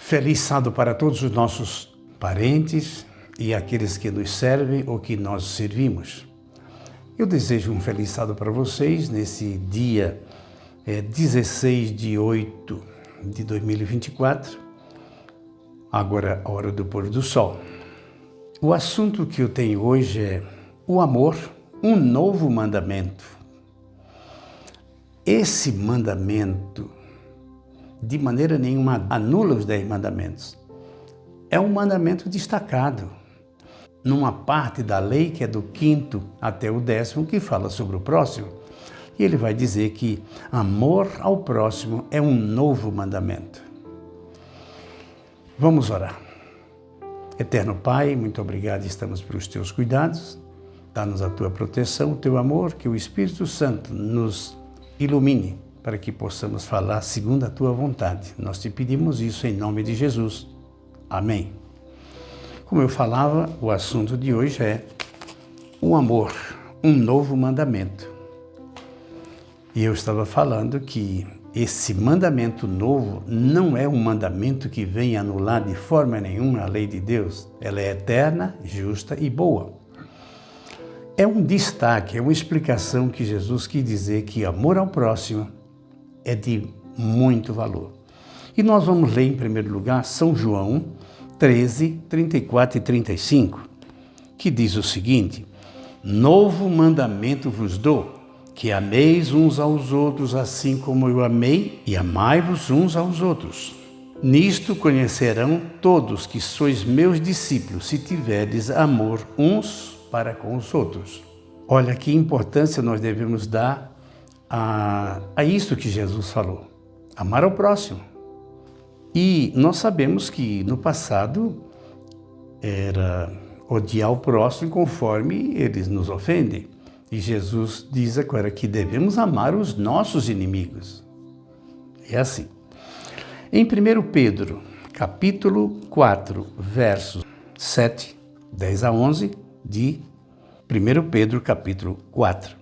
Feliz sábado para todos os nossos parentes e aqueles que nos servem ou que nós servimos. Eu desejo um feliz sábado para vocês nesse dia 16 de 8 de 2024, agora a hora do pôr do sol. O assunto que eu tenho hoje é o amor, um novo mandamento. Esse mandamento, de maneira nenhuma, anula os 10 mandamentos. É um mandamento destacado, numa parte da lei que é do 5º até o 10º, que fala sobre o próximo. E ele vai dizer que amor ao próximo é um novo mandamento. Vamos orar. Eterno Pai, muito obrigado, estamos pelos teus cuidados. Dá-nos a tua proteção, o teu amor, que o Espírito Santo nos ilumine para que possamos falar segundo a tua vontade. Nós te pedimos isso em nome de Jesus. Amém. Como eu falava, o assunto de hoje é o amor, um novo mandamento. E eu estava falando que esse mandamento novo não é um mandamento que vem anular de forma nenhuma a lei de Deus. Ela é eterna, justa e boa. É um destaque, é uma explicação que Jesus quis dizer que amor ao próximo é de muito valor. E nós vamos ler em primeiro lugar São João 13, 34 e 35, que diz o seguinte: Novo mandamento vos dou, que ameis uns aos outros assim como eu amei, e amai-vos uns aos outros. Nisto conhecerão todos que sois meus discípulos, se tiverdes amor uns para com os outros. Olha que importância nós devemos dar a isso que Jesus falou, amar ao próximo. E nós sabemos que no passado era odiar o próximo conforme eles nos ofendem. E Jesus diz agora que devemos amar os nossos inimigos. É assim. Em 1 Pedro, capítulo 4, versos 7, 10 a 11, de 1 Pedro, capítulo 4.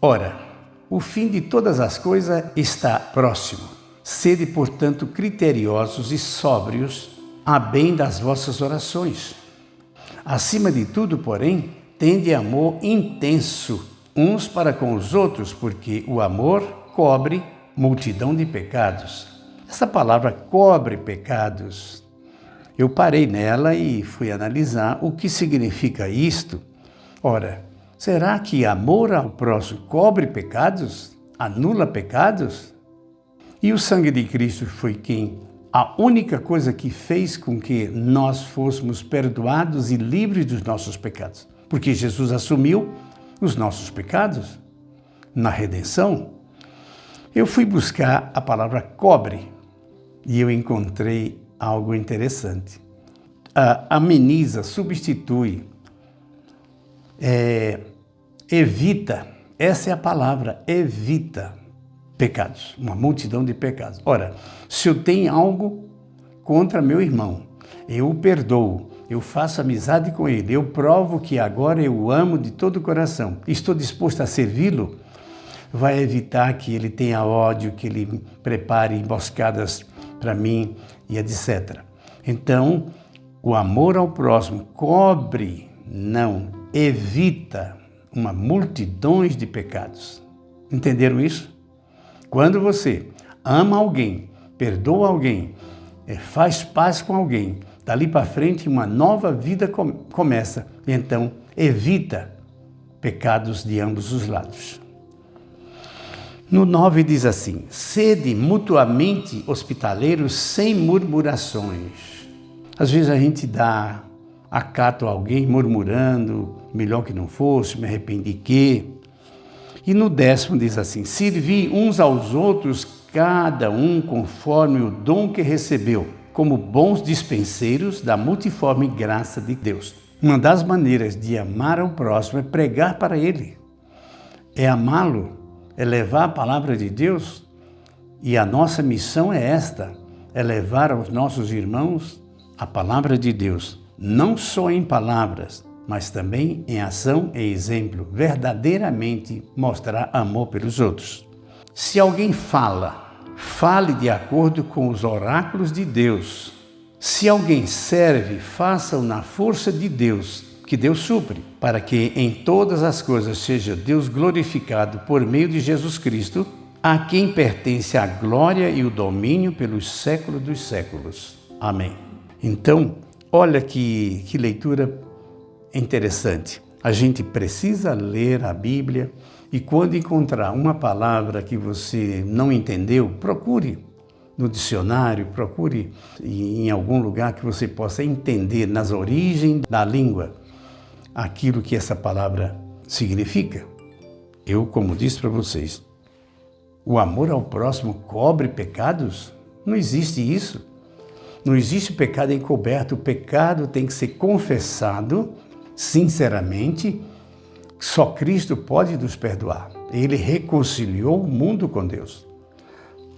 Ora, o fim de todas as coisas está próximo. Sede, portanto, criteriosos e sóbrios, a bem das vossas orações. Acima de tudo, porém, tende amor intenso uns para com os outros, porque o amor cobre multidão de pecados. Essa palavra cobre pecados, eu parei nela e fui analisar o que significa isto. Ora, será que amor ao próximo cobre pecados? Anula pecados? E o sangue de Cristo foi a única coisa que fez com que nós fôssemos perdoados e livres dos nossos pecados. Porque Jesus assumiu os nossos pecados na redenção. Eu fui buscar a palavra cobre e eu encontrei algo interessante. Ameniza, substitui, evita, essa é a palavra, evita pecados, uma multidão de pecados. Ora, se eu tenho algo contra meu irmão, eu o perdoo, eu faço amizade com ele, eu provo que agora eu o amo de todo o coração, estou disposto a servi-lo, vai evitar que ele tenha ódio, que ele prepare emboscadas para mim e etc. Então, o amor ao próximo cobre, não, evita uma multidões de pecados. Entenderam isso? Quando você ama alguém, perdoa alguém, faz paz com alguém, dali para frente uma nova vida começa. Então, evita pecados de ambos os lados. No 9 diz assim: sede mutuamente hospitaleiros sem murmurações. Às vezes a gente dá acato a alguém murmurando, melhor que não fosse, me arrependi que. E no 10º diz assim: servi uns aos outros, cada um conforme o dom que recebeu, como bons dispenseiros da multiforme graça de Deus. Uma das maneiras de amar ao próximo é pregar para ele, é amá-lo, é levar a palavra de Deus. E a nossa missão é esta, é levar aos nossos irmãos a palavra de Deus, não só em palavras, mas também em ação e exemplo, verdadeiramente mostrar amor pelos outros. Se alguém fale de acordo com os oráculos de Deus, Se alguém serve, faça-o na força de Deus, que Deus supre, para que em todas as coisas seja Deus glorificado por meio de Jesus Cristo, a quem pertence a glória e o domínio pelos séculos dos séculos. Amém. Então, olha que leitura interessante. A gente precisa ler a Bíblia e quando encontrar uma palavra que você não entendeu, procure no dicionário, procure em algum lugar que você possa entender nas origens da língua aquilo que essa palavra significa. Eu, como disse para vocês, o amor ao próximo cobre pecados? Não existe isso. Não existe pecado encoberto. O pecado tem que ser confessado sinceramente. Só Cristo pode nos perdoar. Ele reconciliou o mundo com Deus.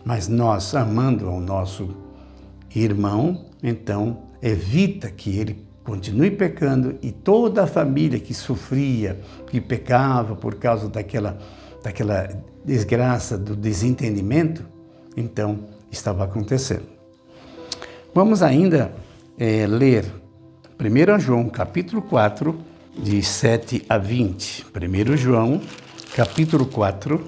Mas nós, amando ao nosso irmão, então evita que ele continue pecando e toda a família que sofria, que pecava por causa daquela desgraça do desentendimento, então estava acontecendo. Vamos ainda ler 1 João capítulo 4, de 7 a 20. 1 João capítulo 4,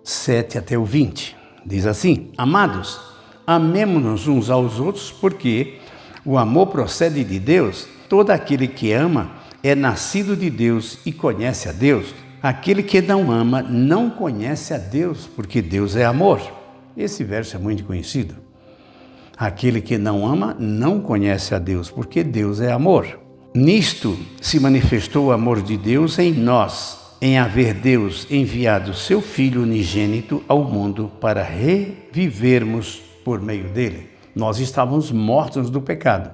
7 até o 20. Diz assim: Amados, amemo-nos uns aos outros, porque o amor procede de Deus. Todo aquele que ama é nascido de Deus e conhece a Deus. Aquele que não ama não conhece a Deus, porque Deus é amor. Esse verso é muito conhecido. Aquele que não ama não conhece a Deus, porque Deus é amor. Nisto se manifestou o amor de Deus em nós, em haver Deus enviado seu Filho unigênito ao mundo para revivermos por meio dele. Nós estávamos mortos do pecado,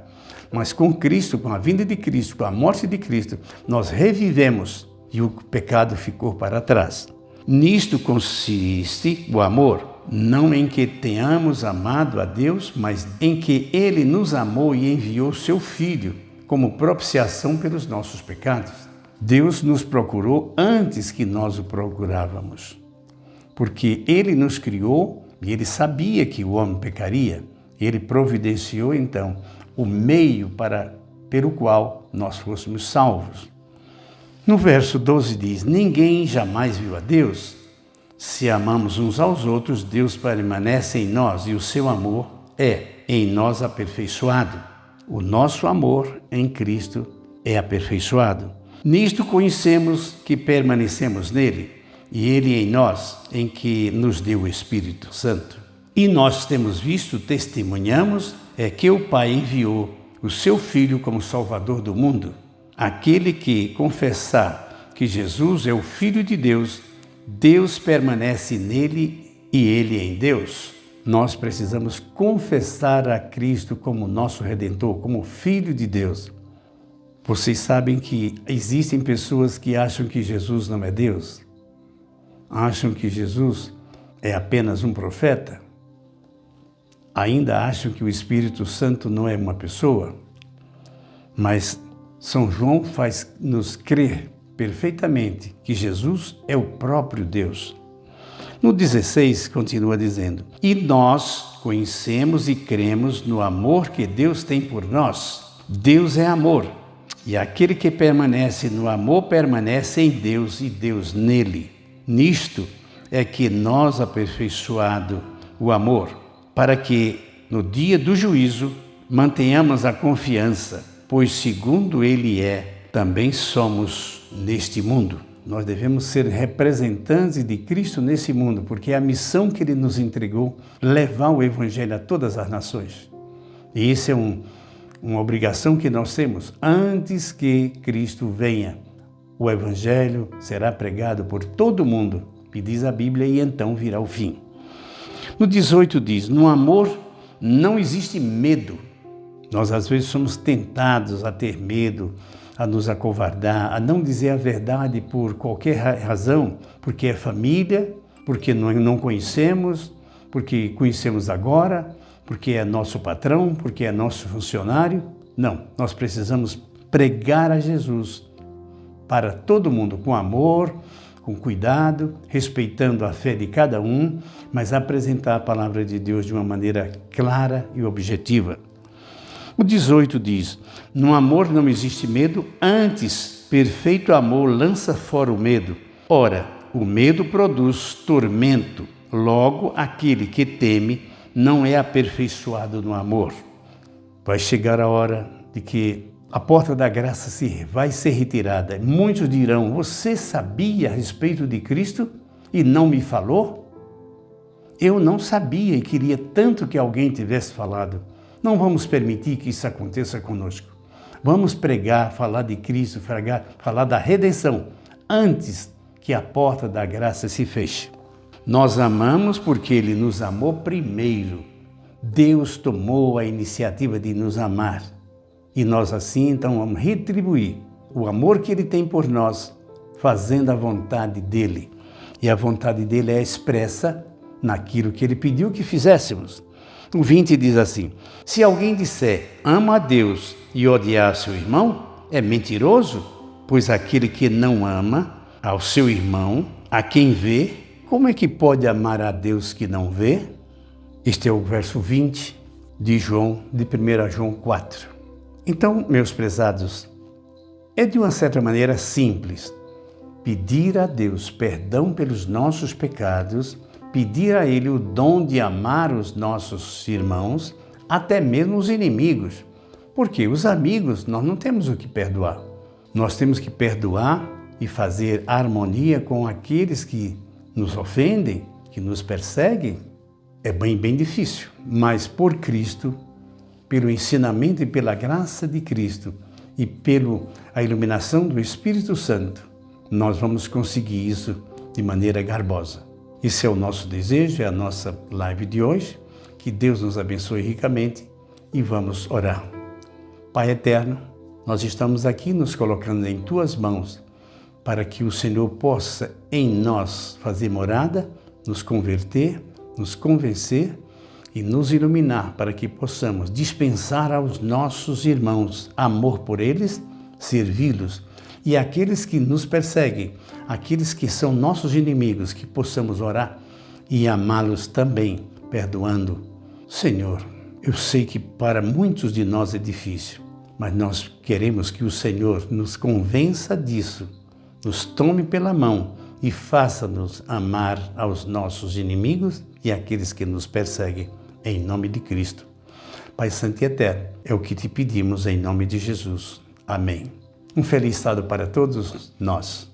mas com Cristo, com a vinda de Cristo, com a morte de Cristo, nós revivemos e o pecado ficou para trás. Nisto consiste o amor, não em que tenhamos amado a Deus, mas em que Ele nos amou e enviou seu Filho como propiciação pelos nossos pecados. Deus nos procurou antes que nós o procurávamos, porque Ele nos criou e Ele sabia que o homem pecaria. Ele providenciou, então, o meio pelo qual nós fôssemos salvos. No verso 12 diz: Ninguém jamais viu a Deus. Se amamos uns aos outros, Deus permanece em nós e o seu amor é em nós aperfeiçoado. O nosso amor em Cristo é aperfeiçoado. Nisto conhecemos que permanecemos nele e ele em nós, em que nos deu o Espírito Santo. E nós temos visto, testemunhamos, que o Pai enviou o seu Filho como Salvador do mundo. Aquele que confessar que Jesus é o Filho de Deus, Deus permanece nele e ele em Deus. Nós precisamos confessar a Cristo como nosso Redentor, como Filho de Deus. Vocês sabem que existem pessoas que acham que Jesus não é Deus? Acham que Jesus é apenas um profeta? Ainda acham que o Espírito Santo não é uma pessoa? Mas São João faz-nos crer perfeitamente que Jesus é o próprio Deus. No 16, continua dizendo: E nós conhecemos e cremos no amor que Deus tem por nós. Deus é amor, e aquele que permanece no amor permanece em Deus e Deus nele. Nisto é que nós aperfeiçoado o amor, para que no dia do juízo mantenhamos a confiança, pois segundo ele é, também somos neste mundo. Nós devemos ser representantes de Cristo nesse mundo, porque é a missão que Ele nos entregou, levar o Evangelho a todas as nações. E isso é uma obrigação que nós temos. Antes que Cristo venha, o Evangelho será pregado por todo mundo, e diz a Bíblia, e então virá o fim. No 18 diz: no amor não existe medo. Nós às vezes somos tentados a ter medo, a nos acovardar, a não dizer a verdade por qualquer razão, porque é família, porque não conhecemos, porque conhecemos agora, porque é nosso patrão, porque é nosso funcionário. Não, nós precisamos pregar a Jesus para todo mundo, com amor, com cuidado, respeitando a fé de cada um, mas apresentar a palavra de Deus de uma maneira clara e objetiva. O 18 diz: no amor não existe medo, antes, perfeito amor lança fora o medo. Ora, o medo produz tormento, logo aquele que teme não é aperfeiçoado no amor. Vai chegar a hora de que a porta da graça vai ser retirada. Muitos dirão: você sabia a respeito de Cristo e não me falou? Eu não sabia e queria tanto que alguém tivesse falado. Não vamos permitir que isso aconteça conosco. Vamos pregar, falar de Cristo, falar da redenção, antes que a porta da graça se feche. Nós amamos porque Ele nos amou primeiro. Deus tomou a iniciativa de nos amar. E nós assim, então, vamos retribuir o amor que Ele tem por nós, fazendo a vontade dEle. E a vontade dEle é expressa naquilo que Ele pediu que fizéssemos. O 20 diz assim: se alguém disser, amo a Deus e odiar seu irmão, é mentiroso, pois aquele que não ama ao seu irmão, a quem vê, como é que pode amar a Deus que não vê? Este é o verso 20 de 1 João 4. Então, meus prezados, é de uma certa maneira simples pedir a Deus perdão pelos nossos pecados, pedir a Ele o dom de amar os nossos irmãos, até mesmo os inimigos. Porque os amigos nós não temos o que perdoar. Nós temos que perdoar e fazer harmonia com aqueles que nos ofendem, que nos perseguem. É bem difícil, mas por Cristo, pelo ensinamento e pela graça de Cristo e pela iluminação do Espírito Santo, nós vamos conseguir isso de maneira garbosa. Esse é o nosso desejo, é a nossa live de hoje. Que Deus nos abençoe ricamente e vamos orar. Pai eterno, nós estamos aqui nos colocando em Tuas mãos para que o Senhor possa em nós fazer morada, nos converter, nos convencer e nos iluminar para que possamos dispensar aos nossos irmãos amor por eles, servi-los, e aqueles que nos perseguem, aqueles que são nossos inimigos, que possamos orar e amá-los também, perdoando. Senhor, eu sei que para muitos de nós é difícil, mas nós queremos que o Senhor nos convença disso, nos tome pela mão e faça-nos amar aos nossos inimigos e àqueles que nos perseguem, em nome de Cristo. Pai Santo e Eterno, é o que te pedimos em nome de Jesus. Amém. Um feliz sábado para todos nós.